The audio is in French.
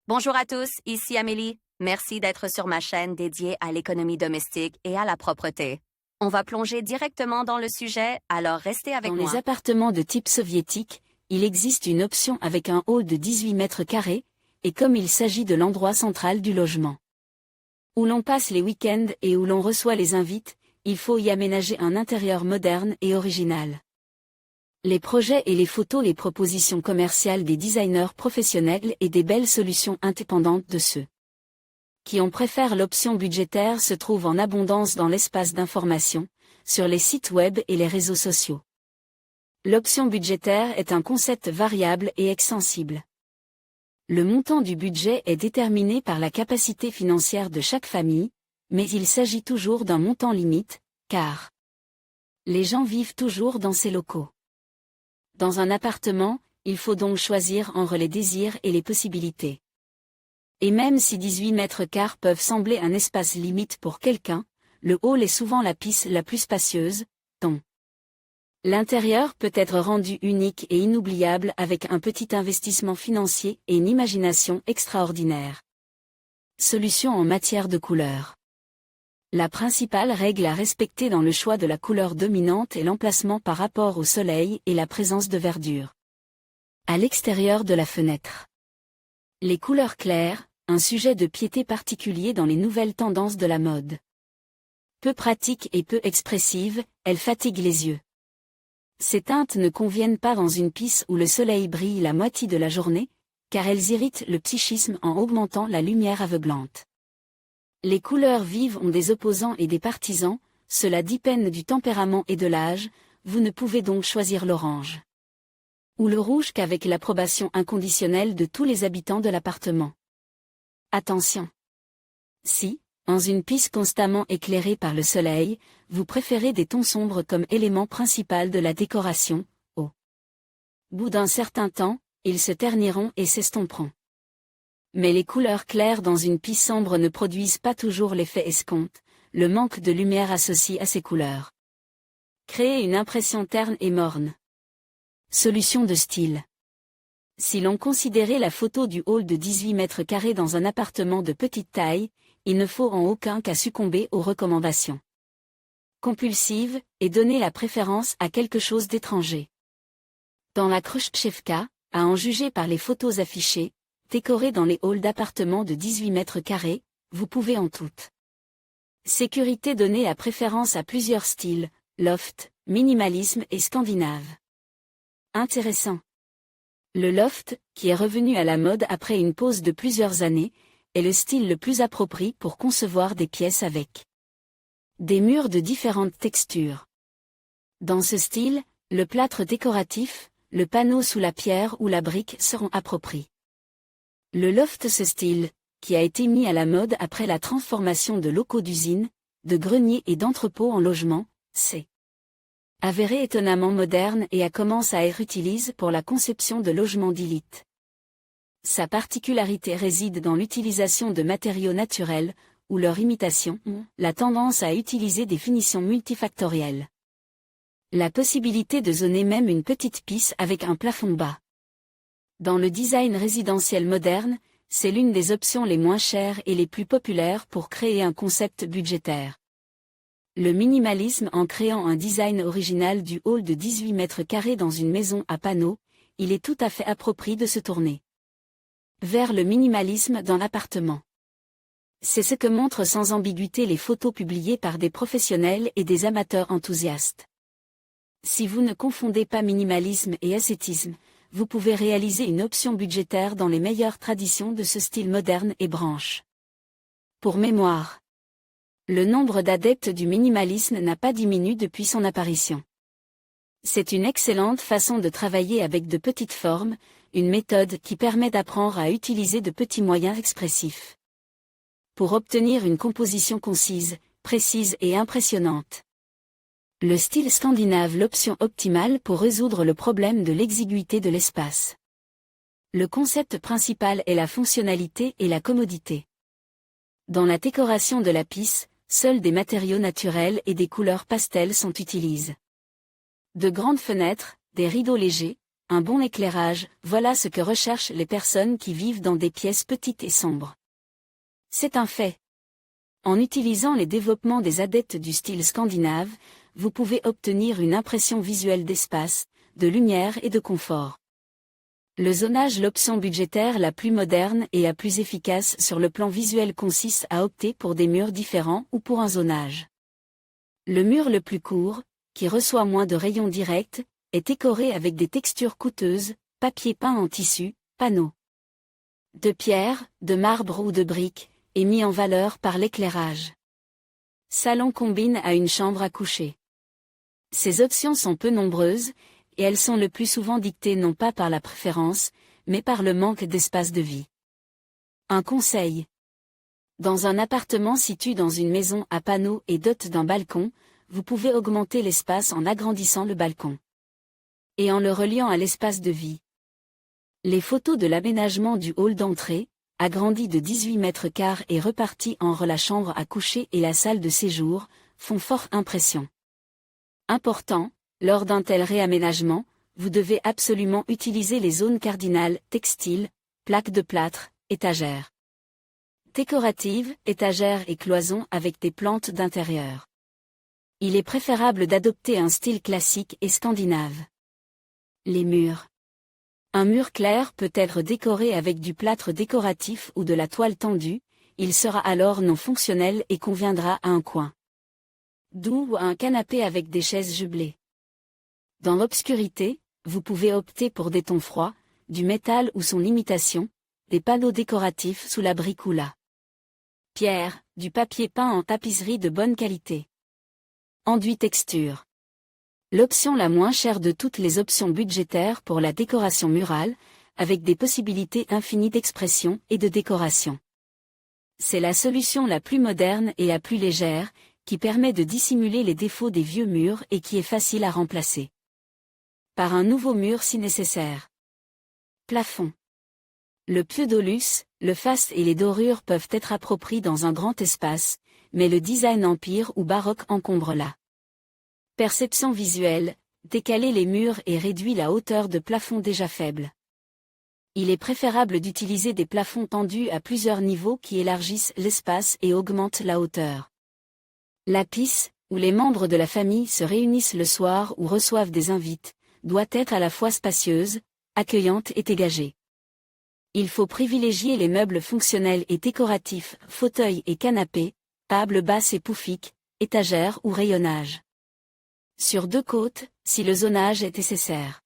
Bonjour à tous, ici Amélie. Merci d'être sur ma chaîne dédiée à l'économie domestique et à la propreté. On va plonger directement dans le sujet, alors restez avec moi. Dans les appartements de type soviétique, il existe une option avec un hall de 18 mètres carrés, et comme il s'agit de l'endroit central du logement, où l'on passe les week-ends et où l'on reçoit les invités, il faut y aménager un intérieur moderne et original. Les projets et les photos, les propositions commerciales des designers professionnels et des belles solutions indépendantes de ceux qui en préfèrent l'option budgétaire se trouvent en abondance dans l'espace d'information, sur les sites web et les réseaux sociaux. L'option budgétaire est un concept variable et extensible. Le montant du budget est déterminé par la capacité financière de chaque famille, mais il s'agit toujours d'un montant limite, car les gens vivent toujours dans ces locaux. Dans un appartement, il faut donc choisir entre les désirs et les possibilités. Et même si 18 mètres carrés peuvent sembler un espace limite pour quelqu'un, le hall est souvent la pièce la plus spacieuse, tant l'intérieur peut être rendu unique et inoubliable avec un petit investissement financier et une imagination extraordinaire. Solution en matière de couleur. La principale règle à respecter dans le choix de la couleur dominante est l'emplacement par rapport au soleil et la présence de verdure à l'extérieur de la fenêtre. Les couleurs claires, un sujet de piété particulier dans les nouvelles tendances de la mode. Peu pratiques et peu expressives, elles fatiguent les yeux. Ces teintes ne conviennent pas dans une pièce où le soleil brille la moitié de la journée, car elles irritent le psychisme en augmentant la lumière aveuglante. Les couleurs vives ont des opposants et des partisans, cela dépend du tempérament et de l'âge, vous ne pouvez donc choisir l'orange ou le rouge qu'avec l'approbation inconditionnelle de tous les habitants de l'appartement. Attention! Si, dans une pièce constamment éclairée par le soleil, vous préférez des tons sombres comme élément principal de la décoration, au bout d'un certain temps, ils se terniront et s'estomperont. Mais les couleurs claires dans une pièce sombre ne produisent pas toujours l'effet escompte, le manque de lumière associé à ces couleurs crée une impression terne et morne. Solution de style. Si l'on considérait la photo du hall de 18 mètres carrés dans un appartement de petite taille, il ne faut en aucun cas succomber aux recommandations compulsives et donner la préférence à quelque chose d'étranger. Dans la Khrouchtchevka, à en juger par les photos affichées, décorées dans les halls d'appartements de 18 mètres carrés, vous pouvez en toute sécurité donner la préférence à plusieurs styles, loft, minimalisme et scandinave. Intéressant. Le loft, qui est revenu à la mode après une pause de plusieurs années, est le style le plus approprié pour concevoir des pièces avec des murs de différentes textures. Dans ce style, le plâtre décoratif, le panneau sous la pierre ou la brique seront appropriés. Le loft, ce style, qui a été mis à la mode après la transformation de locaux d'usines, de greniers et d'entrepôts en logements, s'est avéré étonnamment moderne et a commencé à être utilisé pour la conception de logements d'élite. Sa particularité réside dans l'utilisation de matériaux naturels, ou leur imitation, la tendance à utiliser des finitions multifactorielles. La possibilité de zoner même une petite pièce avec un plafond bas. Dans le design résidentiel moderne, c'est l'une des options les moins chères et les plus populaires pour créer un concept budgétaire. Le minimalisme en créant un design original du hall de 18 mètres carrés dans une maison à panneaux, il est tout à fait approprié de se tourner vers le minimalisme dans l'appartement. C'est ce que montrent sans ambiguïté les photos publiées par des professionnels et des amateurs enthousiastes. Si vous ne confondez pas minimalisme et ascétisme, vous pouvez réaliser une option budgétaire dans les meilleures traditions de ce style moderne et branche. Pour mémoire, le nombre d'adeptes du minimalisme n'a pas diminué depuis son apparition. C'est une excellente façon de travailler avec de petites formes, une méthode qui permet d'apprendre à utiliser de petits moyens expressifs pour obtenir une composition concise, précise et impressionnante. Le style scandinave, l'option optimale pour résoudre le problème de l'exiguïté de l'espace. Le concept principal est la fonctionnalité et la commodité. Dans la décoration de la pièce, seuls des matériaux naturels et des couleurs pastel sont utilisés. De grandes fenêtres, des rideaux légers, un bon éclairage, voilà ce que recherchent les personnes qui vivent dans des pièces petites et sombres. C'est un fait. En utilisant les développements des adeptes du style scandinave, vous pouvez obtenir une impression visuelle d'espace, de lumière et de confort. Le zonage, l'option budgétaire la plus moderne et la plus efficace sur le plan visuel, consiste à opter pour des murs différents ou pour un zonage. Le mur le plus court, qui reçoit moins de rayons directs, est décoré avec des textures coûteuses, papier peint en tissu, panneaux de pierre, de marbre ou de briques, et mis en valeur par l'éclairage. Salon combine à une chambre à coucher. Ces options sont peu nombreuses, et elles sont le plus souvent dictées non pas par la préférence, mais par le manque d'espace de vie. Un conseil. Dans un appartement situé dans une maison à panneaux et doté d'un balcon, vous pouvez augmenter l'espace en agrandissant le balcon et en le reliant à l'espace de vie. Les photos de l'aménagement du hall d'entrée, agrandi de 18 mètres carrés et reparti entre la chambre à coucher et la salle de séjour, font fort impression. Important, lors d'un tel réaménagement, vous devez absolument utiliser les zones cardinales, textiles, plaques de plâtre, étagères décoratives, étagères et cloisons avec des plantes d'intérieur. Il est préférable d'adopter un style classique et scandinave. Les murs. Un mur clair peut être décoré avec du plâtre décoratif ou de la toile tendue, il sera alors non fonctionnel et conviendra à un coin doux ou à un canapé avec des chaises jublées. Dans l'obscurité, vous pouvez opter pour des tons froids, du métal ou son imitation, des panneaux décoratifs sous la brique ou la pierre, du papier peint en tapisserie de bonne qualité. Enduit texture. L'option la moins chère de toutes les options budgétaires pour la décoration murale, avec des possibilités infinies d'expression et de décoration. C'est la solution la plus moderne et la plus légère, qui permet de dissimuler les défauts des vieux murs et qui est facile à remplacer par un nouveau mur si nécessaire. Plafond. Le pseudolus, le faste et les dorures peuvent être appropriés dans un grand espace, mais le design empire ou baroque encombre la perception visuelle, décaler les murs et réduit la hauteur de plafond déjà faible. Il est préférable d'utiliser des plafonds tendus à plusieurs niveaux qui élargissent l'espace et augmentent la hauteur. La pièce, où les membres de la famille se réunissent le soir ou reçoivent des invités, doit être à la fois spacieuse, accueillante et dégagée. Il faut privilégier les meubles fonctionnels et décoratifs, fauteuils et canapés, tables basses et poufiques, étagères ou rayonnage sur deux côtes, si le zonage est nécessaire.